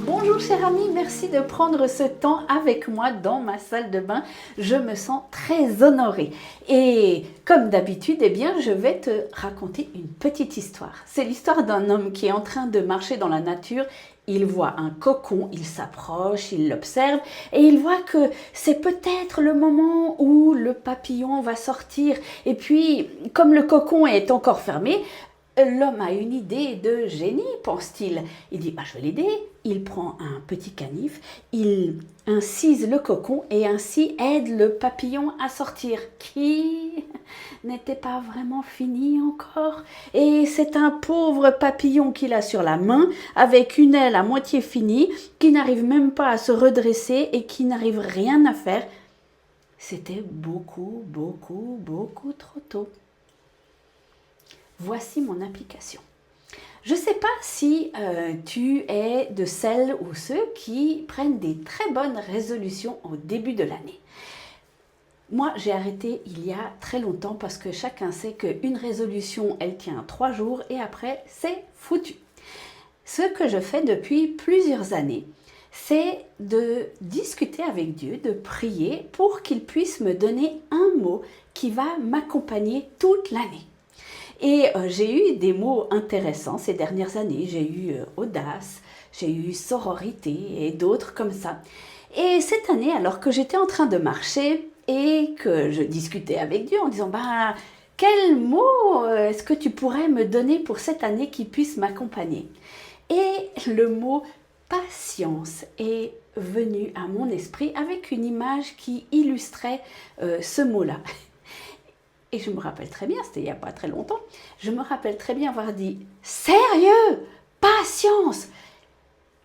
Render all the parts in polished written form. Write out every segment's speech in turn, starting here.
Bonjour cher ami, merci de prendre ce temps avec moi dans ma salle de bain. Je me sens très honorée. Et comme d'habitude, eh bien, je vais te raconter une petite histoire. C'est l'histoire d'un homme qui est en train de marcher dans la nature. Il voit un cocon, il s'approche, il l'observe et il voit que c'est peut-être le moment où le papillon va sortir. Et puis, comme le cocon est encore fermé, l'homme a une idée de génie, pense-t-il. Il dit, je vais l'aider. Il prend un petit canif, il incise le cocon et ainsi aide le papillon à sortir, qui n'était pas vraiment fini encore. Et c'est un pauvre papillon qu'il a sur la main, avec une aile à moitié finie, qui n'arrive même pas à se redresser et qui n'arrive rien à faire. C'était beaucoup trop tôt. Voici mon application. Je ne sais pas si tu es de celles ou ceux qui prennent des très bonnes résolutions au début de l'année. Moi, j'ai arrêté il y a très longtemps parce que chacun sait qu'une résolution, elle tient 3 jours et après, c'est foutu. Ce que je fais depuis plusieurs années, c'est de discuter avec Dieu, de prier pour qu'il puisse me donner un mot qui va m'accompagner toute l'année. Et j'ai eu des mots intéressants ces dernières années. J'ai eu audace, j'ai eu sororité et d'autres comme ça. Et cette année, alors que j'étais en train de marcher et que je discutais avec Dieu en disant quel mot est-ce que tu pourrais me donner pour cette année qui puisse m'accompagner? Et le mot patience est venu à mon esprit avec une image qui illustrait ce mot-là. Et je me rappelle très bien, c'était il n'y a pas très longtemps, je me rappelle très bien avoir dit « Sérieux? Patience !»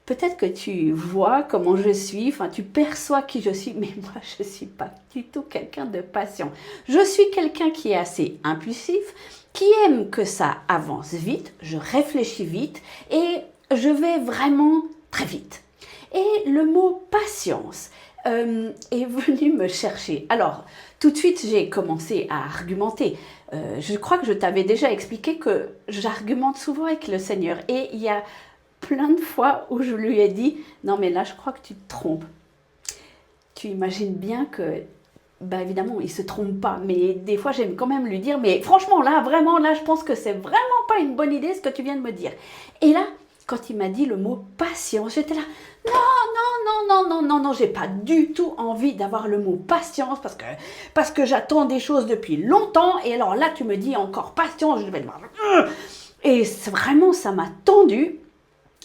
Peut-être que tu vois comment je suis, tu perçois qui je suis, mais moi je ne suis pas du tout quelqu'un de patient. Je suis quelqu'un qui est assez impulsif, qui aime que ça avance vite, je réfléchis vite et je vais vraiment très vite. Et le mot patience est venu me chercher. Alors, tout de suite, j'ai commencé à argumenter. Je crois que je t'avais déjà expliqué que j'argumente souvent avec le Seigneur. Et il y a plein de fois où je lui ai dit « Non, mais là, je crois que tu te trompes. » Tu imagines bien que, évidemment, il ne se trompe pas. Mais des fois, j'aime quand même lui dire « Mais franchement, là, vraiment, là, je pense que c'est vraiment pas une bonne idée ce que tu viens de me dire. » Et là, quand il m'a dit le mot « patience », j'étais là « Non, j'ai pas du tout envie d'avoir le mot patience parce que j'attends des choses depuis longtemps et alors là tu me dis encore patience, je vais devoir... Et vraiment ça m'a tendu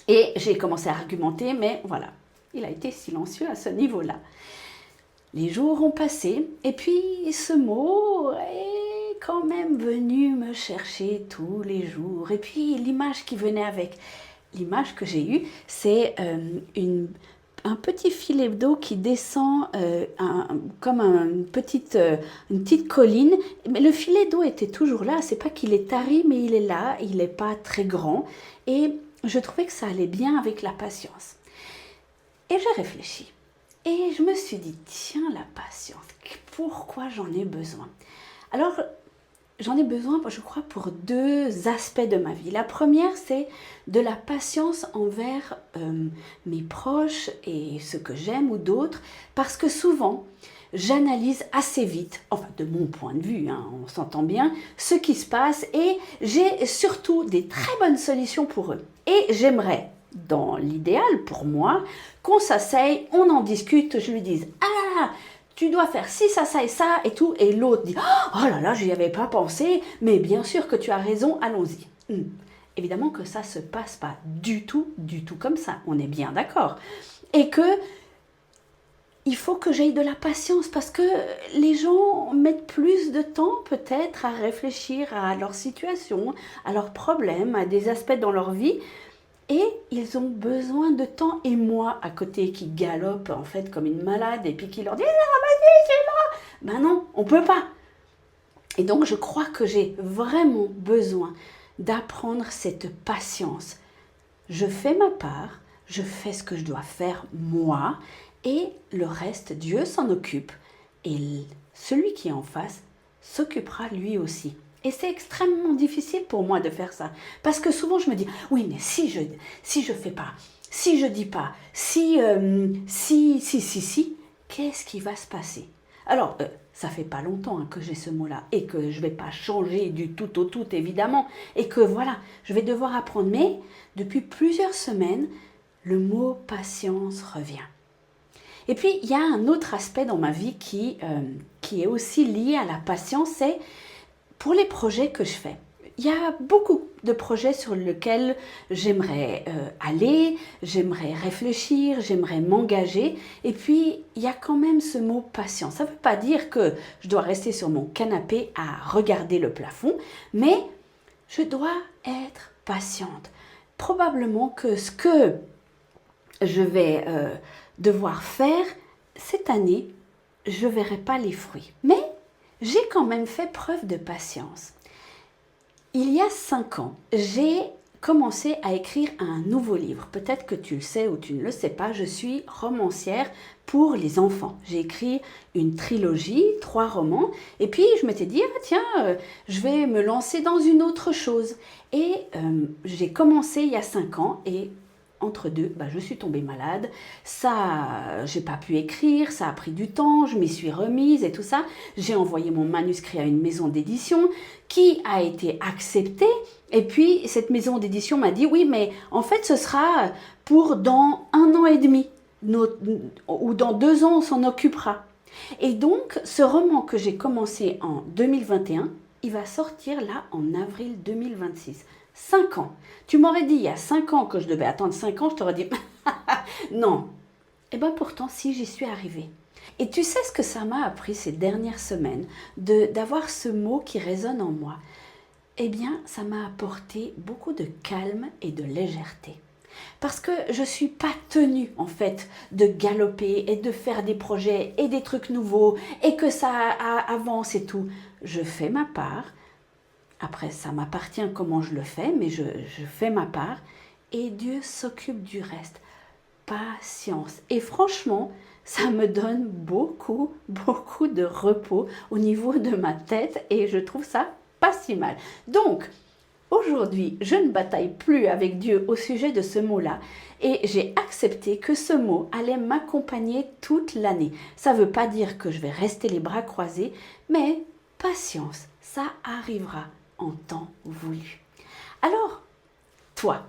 et j'ai commencé à argumenter, mais voilà, il a été silencieux à ce niveau-là. Les jours ont passé et puis ce mot est quand même venu me chercher tous les jours et puis l'image qui venait avec... L'image que j'ai eue, c'est un petit filet d'eau qui descend comme une petite colline. Mais le filet d'eau était toujours là. C'est pas qu'il est tari, mais il est là. Il n'est pas très grand. Et je trouvais que ça allait bien avec la patience. Et j'ai réfléchi. Et je me suis dit, tiens, la patience, pourquoi j'en ai besoin? Alors, j'en ai besoin, je crois, pour 2 aspects de ma vie. La première, c'est de la patience envers mes proches et ceux que j'aime ou d'autres, parce que souvent, j'analyse assez vite, enfin de mon point de vue, on s'entend bien, ce qui se passe et j'ai surtout des très bonnes solutions pour eux. Et j'aimerais, dans l'idéal pour moi, qu'on s'asseye, on en discute, je lui dise « Ah, tu dois faire ci, ça et ça et tout. » Et l'autre dit « Oh là là, j'y avais pas pensé, mais bien sûr que tu as raison, allons-y. » Évidemment que ça se passe pas du tout comme ça, on est bien d'accord. Et que il faut que j'aie de la patience parce que les gens mettent plus de temps peut-être à réfléchir à leur situation, à leurs problèmes, à des aspects dans leur vie. Et ils ont besoin de temps. Et moi, à côté, qui galope en fait comme une malade et puis qui leur dit « Vas-y, c'est là !» Non, on ne peut pas. Et donc, je crois que j'ai vraiment besoin d'apprendre cette patience. Je fais ma part, je fais ce que je dois faire moi et le reste, Dieu s'en occupe. Et celui qui est en face s'occupera lui aussi. Et c'est extrêmement difficile pour moi de faire ça. Parce que souvent je me dis, oui, mais si je fais pas si je dis pas, si, qu'est-ce qui va se passer? Alors, ça fait pas longtemps que j'ai ce mot-là et que je vais pas changer du tout au tout, évidemment, et que voilà, je vais devoir apprendre. Mais depuis plusieurs semaines, le mot patience revient. Et puis, il y a un autre aspect dans ma vie qui est aussi lié à la patience, c'est pour les projets que je fais. Il y a beaucoup de projets sur lesquels j'aimerais aller, j'aimerais réfléchir, j'aimerais m'engager. Et puis, il y a quand même ce mot patience. Ça ne veut pas dire que je dois rester sur mon canapé à regarder le plafond, mais je dois être patiente. Probablement que ce que je vais devoir faire cette année, je ne verrai pas les fruits. Mais j'ai quand même fait preuve de patience. Il y a 5 ans, j'ai commencé à écrire un nouveau livre. Peut-être que tu le sais ou tu ne le sais pas, je suis romancière pour les enfants. J'ai écrit une trilogie, 3 romans, et puis je m'étais dit, ah, tiens, je vais me lancer dans une autre chose. Et j'ai commencé il y a 5 ans, et entre deux, je suis tombée malade, ça, j'ai pas pu écrire, ça a pris du temps, je m'y suis remise et tout ça. J'ai envoyé mon manuscrit à une maison d'édition qui a été acceptée. Et puis, cette maison d'édition m'a dit, oui, mais en fait, ce sera pour dans 1 an et demi, ou dans 2 ans, on s'en occupera. Et donc, ce roman que j'ai commencé en 2021, il va sortir là en avril 2026. 5 ans. Tu m'aurais dit il y a 5 ans que je devais attendre 5 ans, je t'aurais dit non. Et bien pourtant, si, j'y suis arrivée. Et tu sais ce que ça m'a appris ces dernières semaines, d'avoir ce mot qui résonne en moi? Eh bien, ça m'a apporté beaucoup de calme et de légèreté. Parce que je ne suis pas tenue, en fait, de galoper et de faire des projets et des trucs nouveaux et que ça avance et tout. Je fais ma part. Après, ça m'appartient comment je le fais, mais je fais ma part et Dieu s'occupe du reste. Patience. Et franchement, ça me donne beaucoup, beaucoup de repos au niveau de ma tête et je trouve ça pas si mal. Donc, aujourd'hui, je ne bataille plus avec Dieu au sujet de ce mot-là et j'ai accepté que ce mot allait m'accompagner toute l'année. Ça ne veut pas dire que je vais rester les bras croisés, mais patience, ça arrivera en temps voulu. Alors, toi,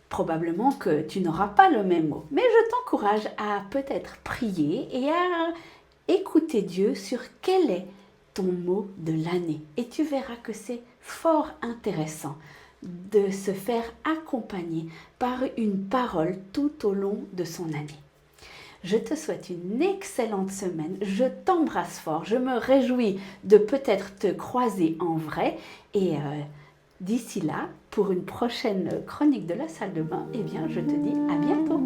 probablement que tu n'auras pas le même mot, mais je t'encourage à peut-être prier et à écouter Dieu sur quel est ton mot de l'année. Et tu verras que c'est fort intéressant de se faire accompagner par une parole tout au long de son année. Je te souhaite une excellente semaine, je t'embrasse fort, je me réjouis de peut-être te croiser en vrai et d'ici là, pour une prochaine chronique de la salle de bain, eh bien je te dis à bientôt.